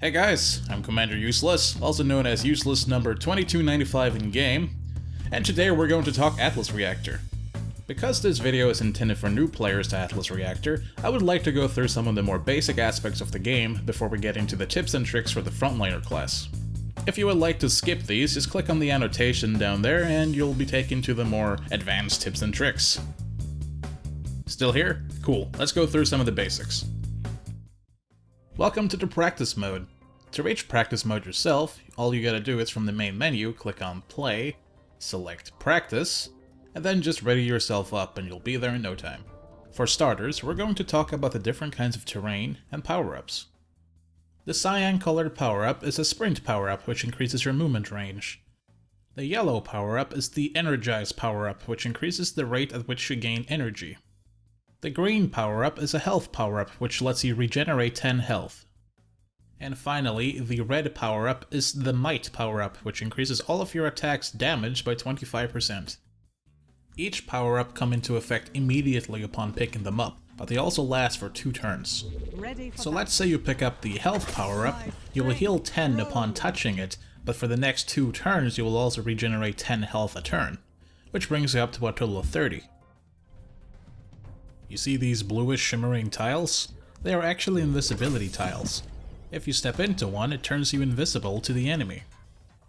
Hey guys, I'm Commander Useless, also known as Useless number 2295 in game, and today we're going to talk Atlas Reactor. Because this video is intended for new players to Atlas Reactor, I would like to go through some of the more basic aspects of the game before we get into the tips and tricks for the Frontliner class. If you would like to skip these, just click on the annotation down there and you'll be taken to the more advanced tips and tricks. Still here? Cool, let's go through some of the basics. Welcome to the practice mode. To reach practice mode yourself, all you gotta do is from the main menu, click on play, select practice, and then just ready yourself up and you'll be there in no time. For starters, we're going to talk about the different kinds of terrain and power-ups. The cyan colored power-up is a sprint power-up which increases your movement range. The yellow power-up is the energize power-up which increases the rate at which you gain energy. The green power-up is a health power-up which lets you regenerate 10 health. And finally, the red power-up is the might power-up which increases all of your attacks' damage by 25%. Each power-up come into effect immediately upon picking them up, but they also last for 2 turns. So let's say you pick up the health power-up, you will heal 10 upon touching it, but for the next 2 turns you will also regenerate 10 health a turn, which brings you up to a total of 30. You see these bluish shimmering tiles? They are actually invisibility tiles. If you step into one, it turns you invisible to the enemy.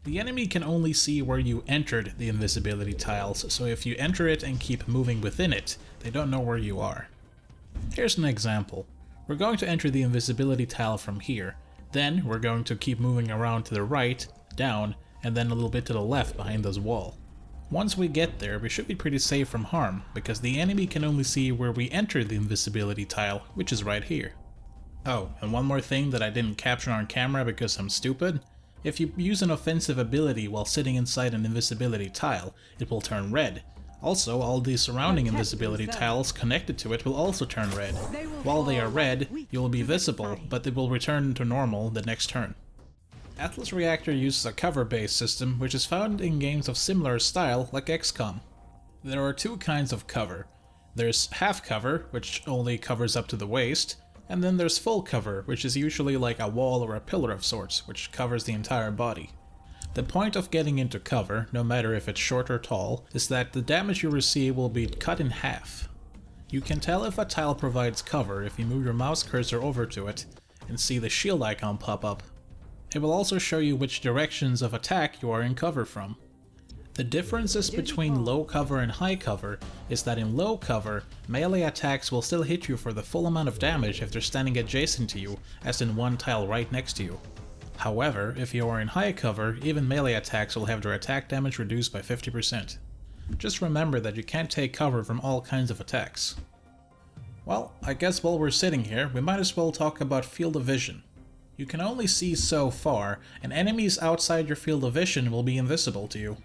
The enemy can only see where you entered the invisibility tiles, so if you enter it and keep moving within it, they don't know where you are. Here's an example. We're going to enter the invisibility tile from here, then we're going to keep moving around to the right, down, and then a little bit to the left behind this wall. Once we get there, we should be pretty safe from harm, because the enemy can only see where we entered the invisibility tile, which is right here. Oh, and one more thing that I didn't capture on camera because I'm stupid. If you use an offensive ability while sitting inside an invisibility tile, it will turn red. Also, all the surrounding invisibility tiles connected to it will also turn red. While they are red, you will be visible, but it will return to normal the next turn. Atlas Reactor uses a cover-based system which is found in games of similar style like XCOM. There are 2 kinds of cover. There's half cover, which only covers up to the waist, and then there's full cover, which is usually like a wall or a pillar of sorts, which covers the entire body. The point of getting into cover, no matter if it's short or tall, is that the damage you receive will be cut in half. You can tell if a tile provides cover if you move your mouse cursor over to it and see the shield icon pop up. It will also show you which directions of attack you are in cover from. The differences between low cover and high cover is that in low cover, melee attacks will still hit you for the full amount of damage if they're standing adjacent to you, as in one tile right next to you. However, if you are in high cover, even melee attacks will have their attack damage reduced by 50%. Just remember that you can't take cover from all kinds of attacks. Well, I guess while we're sitting here, we might as well talk about field of vision. You can only see so far, and enemies outside your field of vision will be invisible to you.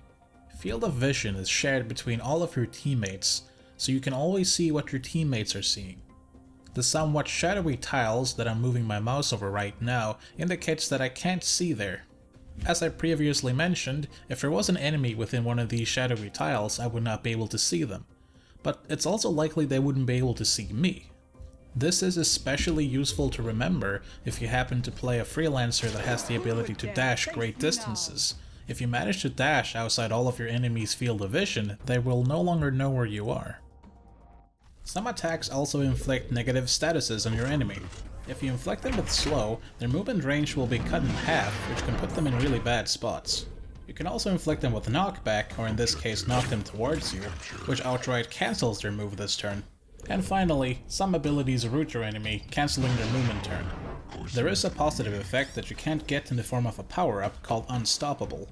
Field of vision is shared between all of your teammates, so you can always see what your teammates are seeing. The somewhat shadowy tiles that I'm moving my mouse over right now indicates that I can't see there. As I previously mentioned, if there was an enemy within one of these shadowy tiles, I would not be able to see them. But it's also likely they wouldn't be able to see me. This is especially useful to remember if you happen to play a freelancer that has the ability to dash great distances. If you manage to dash outside all of your enemy's field of vision, they will no longer know where you are. Some attacks also inflict negative statuses on your enemy. If you inflict them with slow, their movement range will be cut in half, which can put them in really bad spots. You can also inflict them with knockback, or in this case knock them towards you, which outright cancels their move this turn. And finally, some abilities root your enemy, cancelling their movement turn. There is a positive effect that you can't get in the form of a power-up called Unstoppable.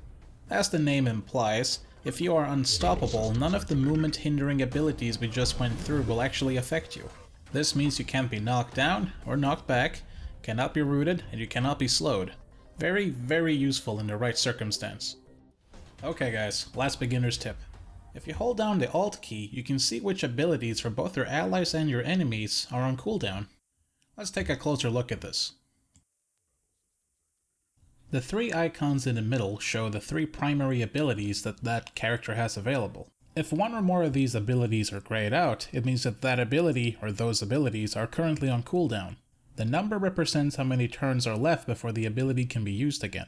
As the name implies, if you are unstoppable, none of the movement hindering abilities we just went through will actually affect you. This means you can't be knocked down or knocked back, cannot be rooted, and you cannot be slowed. Very, very useful in the right circumstance. Okay guys, last beginner's tip. If you hold down the Alt key, you can see which abilities for both your allies and your enemies are on cooldown. Let's take a closer look at this. The 3 icons in the middle show the 3 primary abilities that character has available. If one or more of these abilities are grayed out, it means that that ability or those abilities are currently on cooldown. The number represents how many turns are left before the ability can be used again.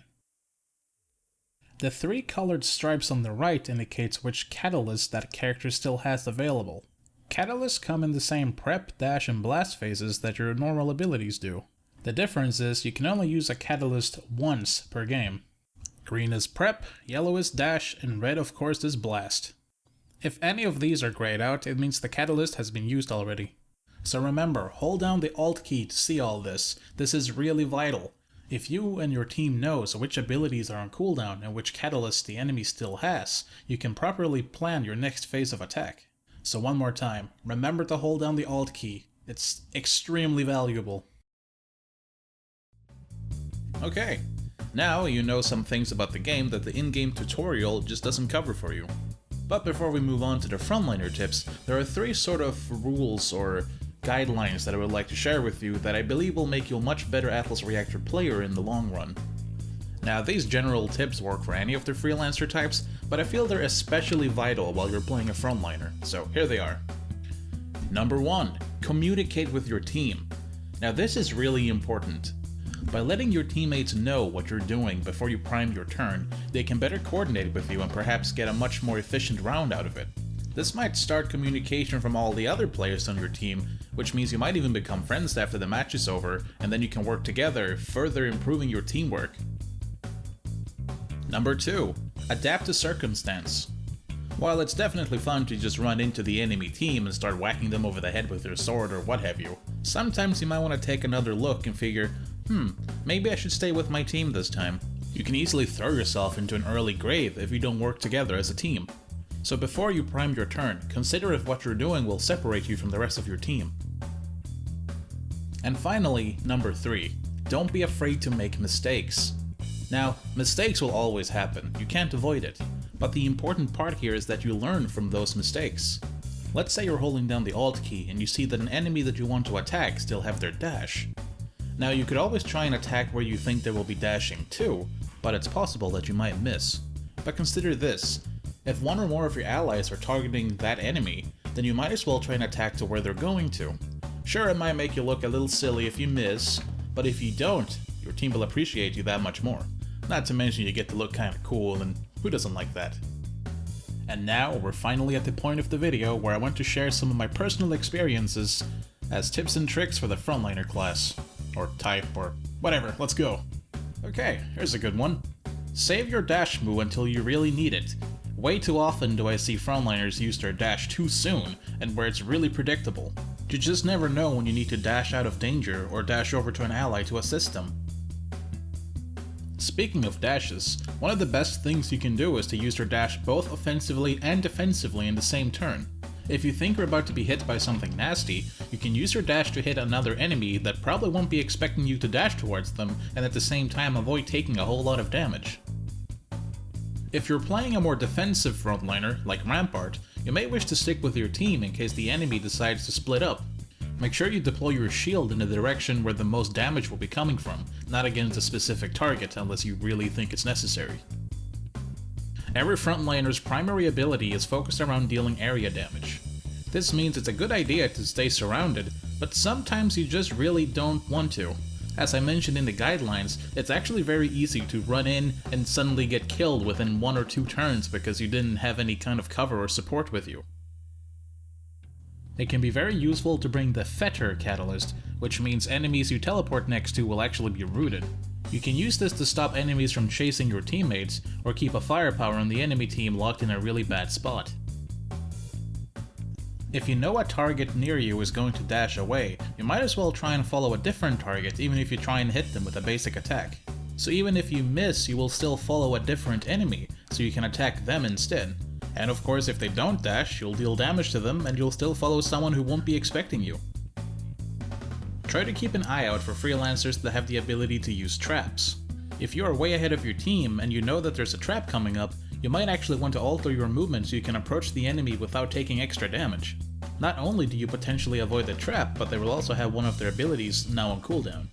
The 3 colored stripes on the right indicates which catalyst that character still has available. Catalysts come in the same prep, dash, and blast phases that your normal abilities do. The difference is you can only use a catalyst once per game. Green is prep, yellow is dash, and red of course is blast. If any of these are grayed out, it means the catalyst has been used already. So remember, hold down the Alt key to see all this. This is really vital. If you and your team knows which abilities are on cooldown and which catalyst the enemy still has, you can properly plan your next phase of attack. So one more time, remember to hold down the Alt key. It's extremely valuable. Okay, now you know some things about the game that the in-game tutorial just doesn't cover for you. But before we move on to the Frontliner tips, there are 3 sort of rules or guidelines that I would like to share with you that I believe will make you a much better Atlas Reactor player in the long run. Now, these general tips work for any of the freelancer types, but I feel they're especially vital while you're playing a Frontliner, so here they are. Number 1. Communicate with your team. Now this is really important. By letting your teammates know what you're doing before you prime your turn, they can better coordinate with you and perhaps get a much more efficient round out of it. This might start communication from all the other players on your team, which means you might even become friends after the match is over, and then you can work together, further improving your teamwork. Number 2. Adapt to circumstance. While it's definitely fun to just run into the enemy team and start whacking them over the head with your sword or what have you, sometimes you might want to take another look and figure, maybe I should stay with my team this time. You can easily throw yourself into an early grave if you don't work together as a team. So before you prime your turn, consider if what you're doing will separate you from the rest of your team. And finally, number 3. Don't be afraid to make mistakes. Now, mistakes will always happen, you can't avoid it, but the important part here is that you learn from those mistakes. Let's say you're holding down the Alt key and you see that an enemy that you want to attack still have their dash. Now you could always try and attack where you think they will be dashing too, but it's possible that you might miss. But consider this, if one or more of your allies are targeting that enemy, then you might as well try and attack to where they're going to. Sure, it might make you look a little silly if you miss, but if you don't, your team will appreciate you that much more. Not to mention you get to look kinda cool, and who doesn't like that? And now we're finally at the point of the video where I want to share some of my personal experiences as tips and tricks for the Frontliner class. Or type, or whatever, let's go. Okay, here's a good one. Save your dash move until you really need it. Way too often do I see Frontliners use their dash too soon, and where it's really predictable. You just never know when you need to dash out of danger or dash over to an ally to assist them. Speaking of dashes, one of the best things you can do is to use your dash both offensively and defensively in the same turn. If you think you're about to be hit by something nasty, you can use your dash to hit another enemy that probably won't be expecting you to dash towards them, and at the same time avoid taking a whole lot of damage. If you're playing a more defensive Frontliner, like Rampart, you may wish to stick with your team in case the enemy decides to split up. Make sure you deploy your shield in the direction where the most damage will be coming from, not against a specific target unless you really think it's necessary. Every Frontliner's primary ability is focused around dealing area damage. This means it's a good idea to stay surrounded, but sometimes you just really don't want to. As I mentioned in the guidelines, it's actually very easy to run in and suddenly get killed within 1 or 2 turns because you didn't have any kind of cover or support with you. It can be very useful to bring the Fetter catalyst, which means enemies you teleport next to will actually be rooted. You can use this to stop enemies from chasing your teammates, or keep a firepower on the enemy team locked in a really bad spot. If you know a target near you is going to dash away, you might as well try and follow a different target even if you try and hit them with a basic attack. So even if you miss, you will still follow a different enemy, so you can attack them instead. And of course, if they don't dash, you'll deal damage to them and you'll still follow someone who won't be expecting you. Try to keep an eye out for freelancers that have the ability to use traps. If you are way ahead of your team and you know that there's a trap coming up, you might actually want to alter your movement so you can approach the enemy without taking extra damage. Not only do you potentially avoid the trap, but they will also have one of their abilities now on cooldown.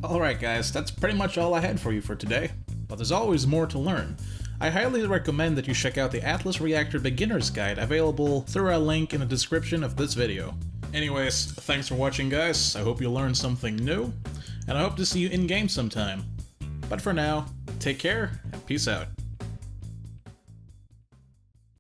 Alright guys, that's pretty much all I had for you for today, but there's always more to learn. I highly recommend that you check out the Atlas Reactor Beginner's Guide available through a link in the description of this video. Anyways, thanks for watching, guys. I hope you learned something new, and I hope to see you in-game sometime. But for now, take care, and peace out.